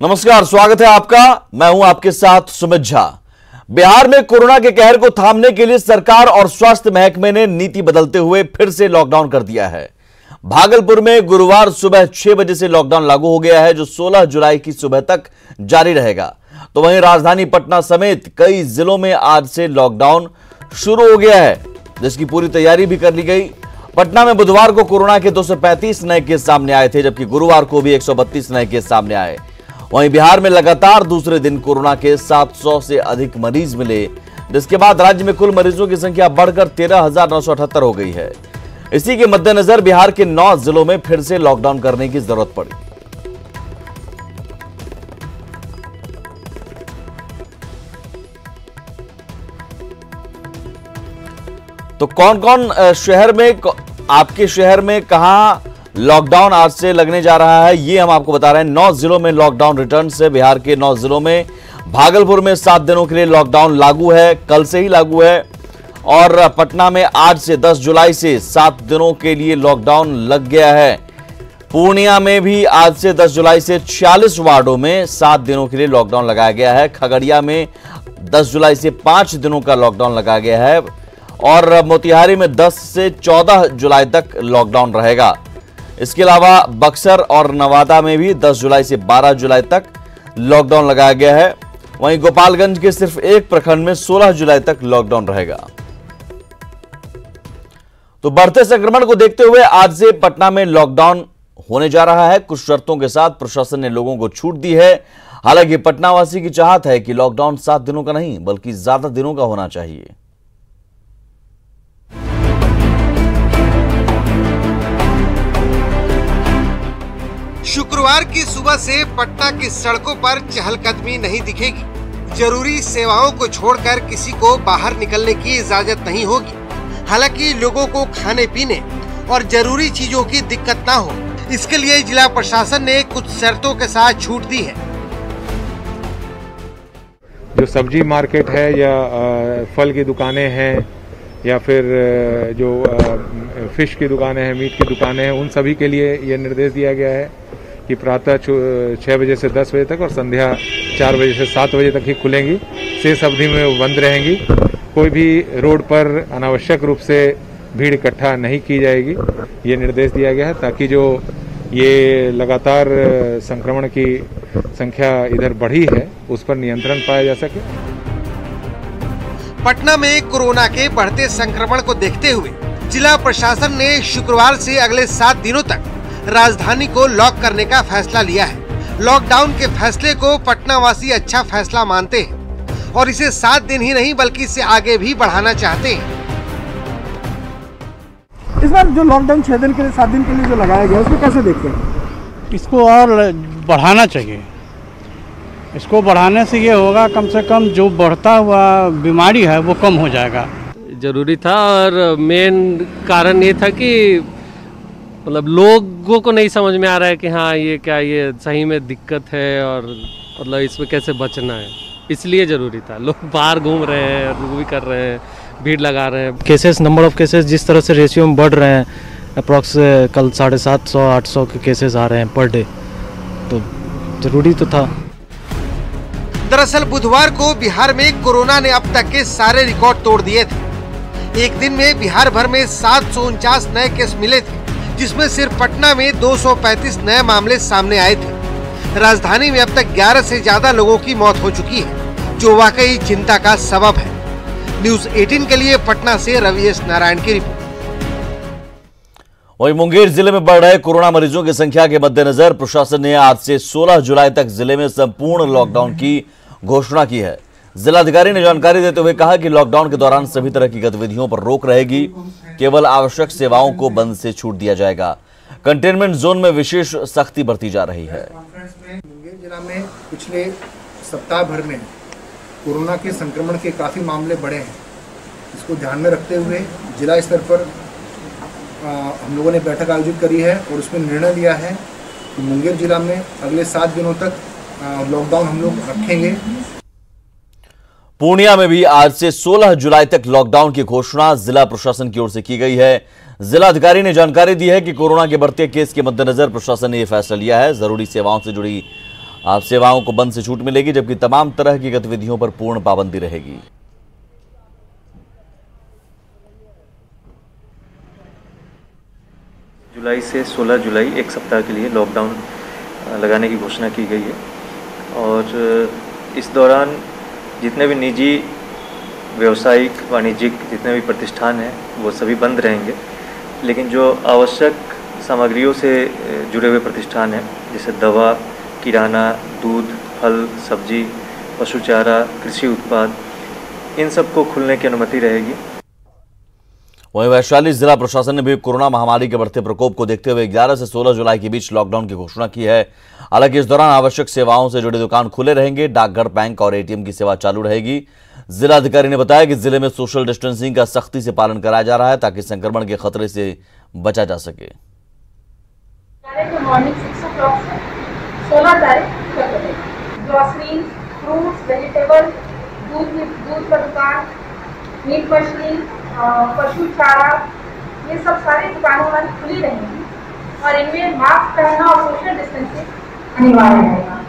नमस्कार, स्वागत है आपका। मैं हूं आपके साथ सुमित झा। बिहार में कोरोना के कहर को थामने के लिए सरकार और स्वास्थ्य महकमे ने नीति बदलते हुए फिर से लॉकडाउन कर दिया है। भागलपुर में गुरुवार सुबह 6 बजे से लॉकडाउन लागू हो गया है, जो 16 जुलाई की सुबह तक जारी रहेगा। तो वहीं राजधानी पटना समेत कई जिलों में आज से लॉकडाउन शुरू हो गया है, जिसकी पूरी तैयारी भी कर ली गई। पटना में बुधवार को कोरोना के 235 नए केस सामने आए थे, जबकि गुरुवार को भी 132 नए केस सामने आए। वहीं बिहार में लगातार दूसरे दिन कोरोना के 700 से अधिक मरीज मिले, जिसके बाद राज्य में कुल मरीजों की संख्या बढ़कर 13,978 हो गई है। इसी के मद्देनजर बिहार के 9 जिलों में फिर से लॉकडाउन करने की जरूरत पड़ी। तो कौन कौन शहर में, आपके शहर में कहां लॉकडाउन आज से लगने जा रहा है, ये हम आपको बता रहे हैं। 9 जिलों में लॉकडाउन रिटर्न से। बिहार के 9 जिलों में भागलपुर में 7 दिनों के लिए लॉकडाउन लागू है, कल से ही लागू है। और पटना में आज से 10 जुलाई से 7 दिनों के लिए लॉकडाउन लग गया है। पूर्णिया में भी आज से 10 जुलाई से 46 वार्डों में 7 दिनों के लिए लॉकडाउन लगाया गया है। खगड़िया में 10 जुलाई से 5 दिनों का लॉकडाउन लगाया गया है। और मोतिहारी में 10 से 14 जुलाई तक लॉकडाउन रहेगा। इसके अलावा बक्सर और नवादा में भी 10 जुलाई से 12 जुलाई तक लॉकडाउन लगाया गया है। वहीं गोपालगंज के सिर्फ एक प्रखंड में 16 जुलाई तक लॉकडाउन रहेगा। तो बढ़ते संक्रमण को देखते हुए आज से पटना में लॉकडाउन होने जा रहा है। कुछ शर्तों के साथ प्रशासन ने लोगों को छूट दी है। हालांकि पटना वासी की चाहत है कि लॉकडाउन 7 दिनों का नहीं, बल्कि ज्यादा दिनों का होना चाहिए। शुक्रवार की सुबह से पटना की सड़कों पर चहलकदमी नहीं दिखेगी। जरूरी सेवाओं को छोड़कर किसी को बाहर निकलने की इजाजत नहीं होगी। हालांकि लोगों को खाने पीने और जरूरी चीजों की दिक्कत ना हो, इसके लिए जिला प्रशासन ने कुछ शर्तों के साथ छूट दी है। जो सब्जी मार्केट है या फल की दुकानें हैं या फिर जो फिश की दुकानें हैं, मीट की दुकानें हैं, उन सभी के लिए ये निर्देश दिया गया है कि प्रातः 6 बजे से 10 बजे तक और संध्या 4 बजे से 7 बजे तक ही खुलेंगी। शेष अवधि में वो बंद रहेंगी। कोई भी रोड पर अनावश्यक रूप से भीड़ इकट्ठा नहीं की जाएगी, ये निर्देश दिया गया है, ताकि जो ये लगातार संक्रमण की संख्या इधर बढ़ी है उस पर नियंत्रण पाया जा सके। पटना में कोरोना के बढ़ते संक्रमण को देखते हुए जिला प्रशासन ने शुक्रवार से अगले 7 दिनों तक राजधानी को लॉक करने का फैसला लिया है। लॉकडाउन के फैसले को पटना वासी अच्छा फैसला मानते हैं और इसे 7 दिन ही नहीं बल्कि इससे आगे भी बढ़ाना चाहते हैं। इस बार जो लॉकडाउन 6 दिन के लिए 7 दिन के लिए जो लगाया गया, उसको कैसे देखते हैं? इसको और बढ़ाना चाहिए। इसको बढ़ाने से ये होगा, कम से कम जो बढ़ता हुआ बीमारी है वो कम हो जाएगा। जरूरी था और मेन कारण ये था कि मतलब लोगों को नहीं समझ में आ रहा है कि हाँ ये क्या, ये सही में दिक्कत है और मतलब इसमें कैसे बचना है, इसलिए ज़रूरी था। लोग बाहर घूम रहे हैं, वो भी कर रहे हैं, भीड़ लगा रहे हैं। केसेस, नंबर ऑफ केसेस जिस तरह से रेशियो में बढ़ रहे हैं, अप्रॉक्स कल 750-800 के केसेस आ रहे हैं पर डे, तो ज़रूरी तो था। दरअसल बुधवार को बिहार में कोरोना ने अब तक के सारे रिकॉर्ड तोड़ दिए थे। एक दिन में बिहार भर में 749 नए केस मिले थे, जिसमें सिर्फ पटना में 235 नए मामले सामने आए थे। राजधानी में अब तक 11 से ज्यादा लोगों की मौत हो चुकी है, जो वाकई चिंता का सबब है। न्यूज़ 18 के लिए पटना से रवि एस नारायण की रिपोर्ट। वहीं मुंगेर जिले में बढ़ रहे कोरोना मरीजों की संख्या के मद्देनजर प्रशासन ने आज से 16 जुलाई तक जिले में संपूर्ण लॉकडाउन की घोषणा की है। जिलाधिकारी ने जानकारी देते हुए कहा कि लॉकडाउन के दौरान सभी तरह की गतिविधियों पर रोक रहेगी। केवल आवश्यक सेवाओं को बंद से छूट दिया जाएगा। कंटेनमेंट जोन में विशेष सख्ती बरती जा रही है। मुंगेर जिला में पिछले सप्ताह भर में कोरोना के संक्रमण के काफ़ी मामले बढ़े हैं। इसको ध्यान में रखते हुए जिला स्तर पर हम लोगों ने बैठक आयोजित करी है और उसमें निर्णय लिया है कि मुंगेर जिला में अगले 7 दिनों तक लॉकडाउन हम लोग रखेंगे। पूर्णिया में भी आज से 16 जुलाई तक लॉकडाउन की घोषणा जिला प्रशासन की ओर से की गई है। जिलाधिकारी ने जानकारी दी है कि कोरोना के बढ़ते केस के मद्देनजर प्रशासन ने यह फैसला लिया है। जरूरी सेवाओं से जुड़ी आप सेवाओं को बंद से छूट मिलेगी, जबकि तमाम तरह की गतिविधियों पर पूर्ण पाबंदी रहेगी। जुलाई से 16 जुलाई एक सप्ताह के लिए लॉकडाउन लगाने की घोषणा की गई है और इस दौरान जितने भी निजी, व्यावसायिक, वाणिज्यिक जितने भी प्रतिष्ठान हैं वो सभी बंद रहेंगे, लेकिन जो आवश्यक सामग्रियों से जुड़े हुए प्रतिष्ठान हैं जैसे दवा, किराना, दूध, फल, सब्जी, पशु चारा, कृषि उत्पाद, इन सब को खुलने की अनुमति रहेगी। वहीं वैशाली जिला प्रशासन ने भी कोरोना महामारी के बढ़ते प्रकोप को देखते हुए 11 से 16 जुलाई के बीच लॉकडाउन की घोषणा की है। हालांकि इस दौरान आवश्यक सेवाओं से जुड़े दुकान खुले रहेंगे, डाकघर, बैंक और एटीएम की सेवा चालू रहेगी। जिला अधिकारी ने बताया कि जिले में सोशल डिस्टेंसिंग का सख्ती से पालन कराया जा रहा है ताकि संक्रमण के खतरे से बचा जा सके। मॉर्निंग 6 o'clock से 16 तारीख तक ग्रोसरी, फ्रूट्स, वेजिटेबल, दूध का दुकान, मीट मछली, पशु चारा, ये सब सारी दुकानें हमारी खुली रहेंगी और इनमें मास्क पहनना और सोशल डिस्टेंसिंग अनिवार्य रहेगा।